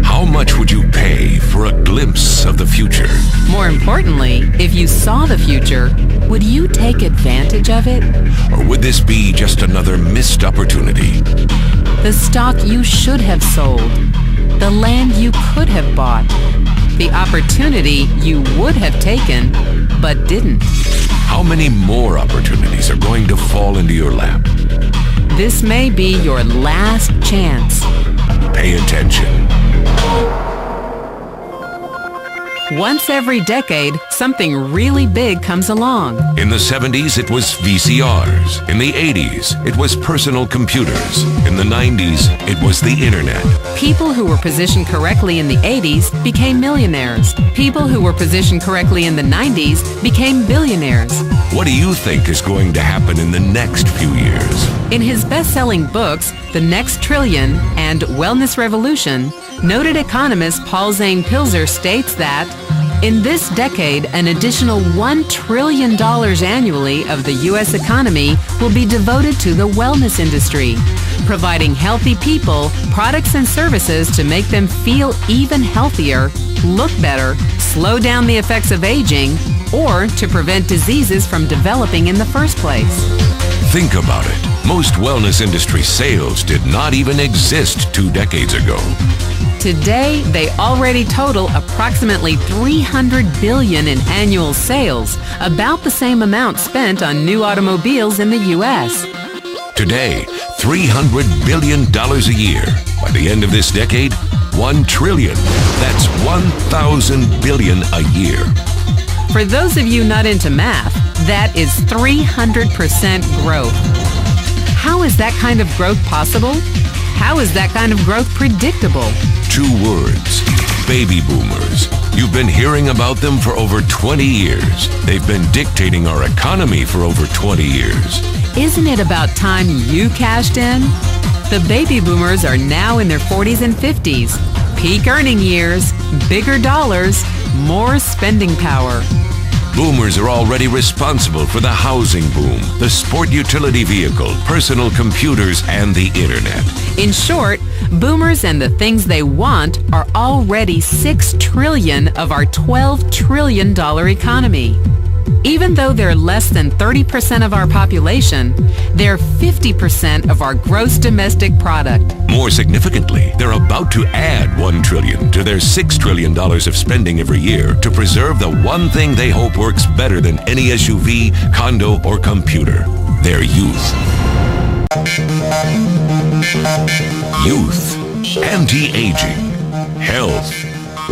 How much would you pay for a glimpse of the future? More importantly, if you saw the future, would you take advantage of it? Or would this be just another missed opportunity? The stock you should have sold, the land you could have bought, the opportunity you would have taken, but didn't. How many more opportunities are going to fall into your lap? This may be your last chance. Pay attention. Once every decade, something really big comes along. In the 70s, it was VCRs. In the 80s, it was personal computers. In the 90s, it was the internet. People who were positioned correctly in the 80s became millionaires. People who were positioned correctly in the 90s became billionaires. What do you think is going to happen in the next few years? In his best-selling books, The Next Trillion and Wellness Revolution, noted economist Paul Zane Pilzer states that in this decade, an additional $1 trillion annually of the U.S. economy will be devoted to the wellness industry, providing healthy people products and services to make them feel even healthier, look better, slow down the effects of aging, or to prevent diseases from developing in the first place. Think about it. Most wellness industry sales did not even exist 2 decades ago. Today, they already total approximately $300 billion in annual sales, about the same amount spent on new automobiles in the U.S. Today, $300 billion a year. By the end of this decade, $1 trillion. That's 1,000 billion a year. For those of you not into math, that is 300% growth. How is that kind of growth possible? How is that kind of growth predictable? 2 words. Baby boomers. You've been hearing about them for over 20 years. They've been dictating our economy for over 20 years. Isn't it about time you cashed in? The baby boomers are now in their 40s and 50s. Peak earning years, bigger dollars, more spending power. Boomers are already responsible for the housing boom, the sport utility vehicle, personal computers, and the internet. In short, boomers and the things they want are already $6 trillion of our $12 trillion economy. Even though they're less than 30% of our population, they're 50% of our gross domestic product. More significantly, they're about to add $1 trillion to their $6 trillion of spending every year to preserve the one thing they hope works better than any SUV, condo, or computer: their youth. Youth, anti-aging, health,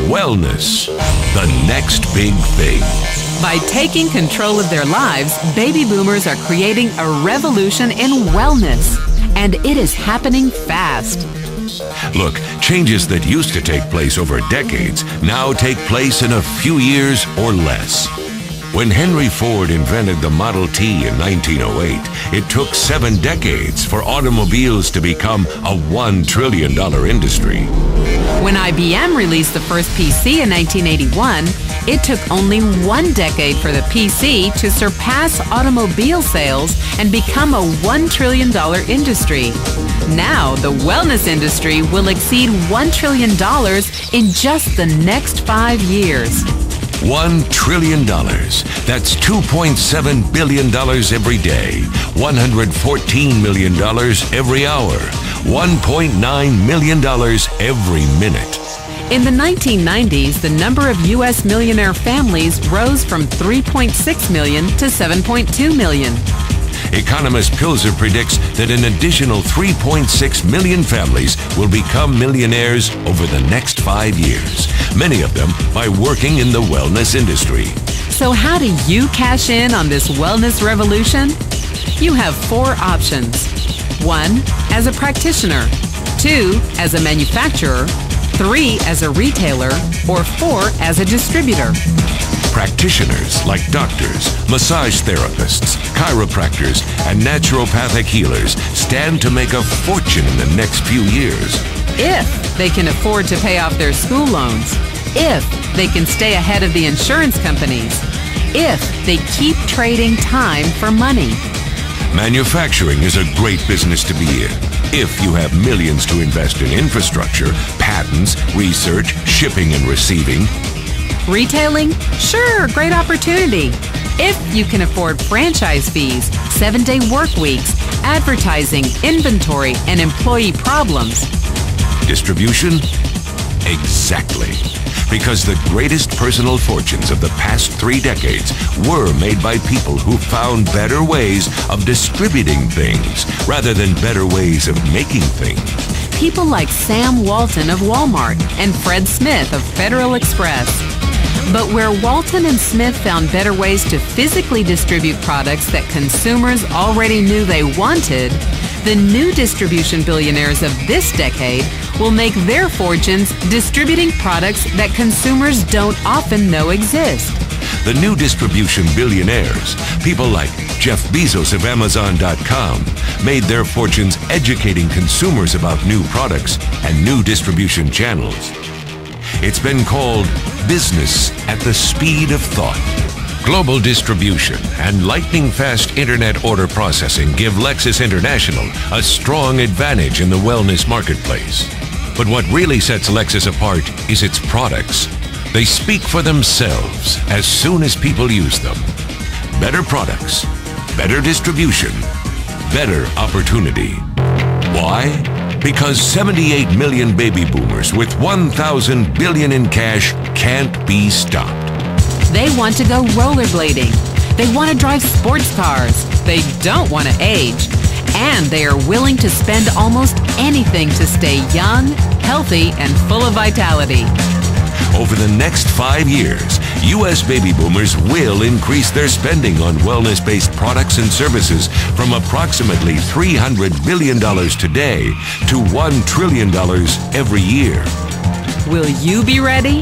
wellness, the next big thing. By taking control of their lives, baby boomers are creating a revolution in wellness, and it is happening fast. Look, changes that used to take place over decades now take place in a few years or less. When Henry Ford invented the Model T in 1908, it took 7 decades for automobiles to become a $1 trillion industry. When IBM released the first PC in 1981, it took only 1 decade for the PC to surpass automobile sales and become a $1 trillion industry. Now, the wellness industry will exceed $1 trillion in just the next 5 years. $1 trillion. That's $2.7 billion every day, $114 million every hour, $1.9 million every minute. In the 1990s, the number of U.S. millionaire families rose from 3.6 million to 7.2 million. Economist Pilzer predicts that an additional 3.6 million families will become millionaires over the next 5 years, many of them by working in the wellness industry. So how do you cash in on this wellness revolution? You have 4 options. 1, as a practitioner. 2, as a manufacturer. 3, as a retailer. Or 4, as a distributor. Practitioners like doctors, massage therapists, chiropractors, and naturopathic healers stand to make a fortune in the next few years. If they can afford to pay off their school loans. If they can stay ahead of the insurance companies. If they keep trading time for money. Manufacturing is a great business to be in. If you have millions to invest in infrastructure, patents, research, shipping and receiving. Retailing? Sure, great opportunity. If you can afford franchise fees, 7-day work weeks, advertising, inventory, and employee problems. Distribution? Exactly. Because the greatest personal fortunes of the past 3 decades were made by people who found better ways of distributing things rather than better ways of making things. People like Sam Walton of Walmart and Fred Smith of Federal Express. But where Walton and Smith found better ways to physically distribute products that consumers already knew they wanted, the new distribution billionaires of this decade will make their fortunes distributing products that consumers don't often know exist. The new distribution billionaires, people like Jeff Bezos of Amazon.com, made their fortunes educating consumers about new products and new distribution channels. It's been called business at the speed of thought. Global distribution and lightning-fast internet order processing give Lexus International a strong advantage in the wellness marketplace. But what really sets Lexus apart is its products. They speak for themselves as soon as people use them. Better products, better distribution, better opportunity. Why? Because 78 million baby boomers with 1,000 billion in cash can't be stopped. They want to go rollerblading. They want to drive sports cars. They don't want to age. And they are willing to spend almost anything to stay young, healthy, and full of vitality. Over the next 5 years, U.S. baby boomers will increase their spending on wellness-based products and services from approximately $300 billion today to $1 trillion every year. Will you be ready?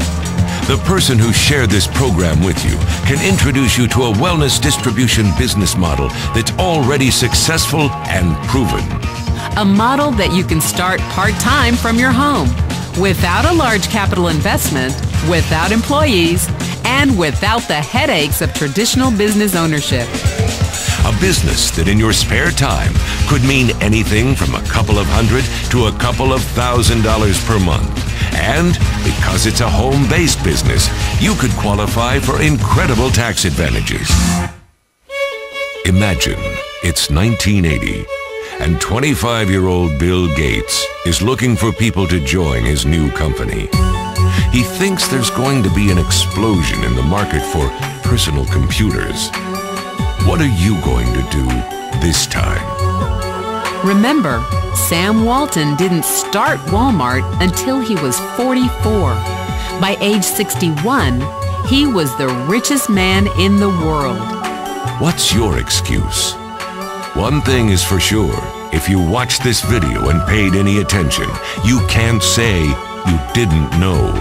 The person who shared this program with you can introduce you to a wellness distribution business model that's already successful and proven. A model that you can start part-time from your home, without a large capital investment, without employees, and without the headaches of traditional business ownership. A business that in your spare time could mean anything from a couple of $100 to a couple of $1,000 per month. And because it's a home-based business, you could qualify for incredible tax advantages. Imagine it's 1980 and 25-year-old Bill Gates is looking for people to join his new company. He thinks there's going to be an explosion in the market for personal computers. What are you going to do this time? Remember, Sam Walton didn't start Walmart until he was 44. By age 61, he was the richest man in the world. What's your excuse? One thing is for sure, if you watched this video and paid any attention, you can't say you didn't know.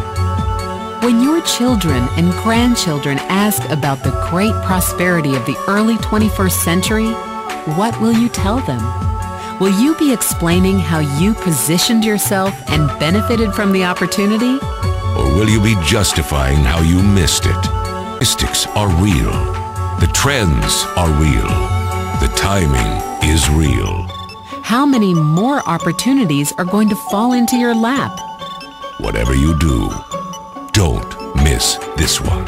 When your children and grandchildren ask about the great prosperity of the early 21st century, what will you tell them? Will you be explaining how you positioned yourself and benefited from the opportunity? Or will you be justifying how you missed it? Statistics are real. The trends are real. The timing is real. How many more opportunities are going to fall into your lap? Whatever you do, don't miss this one.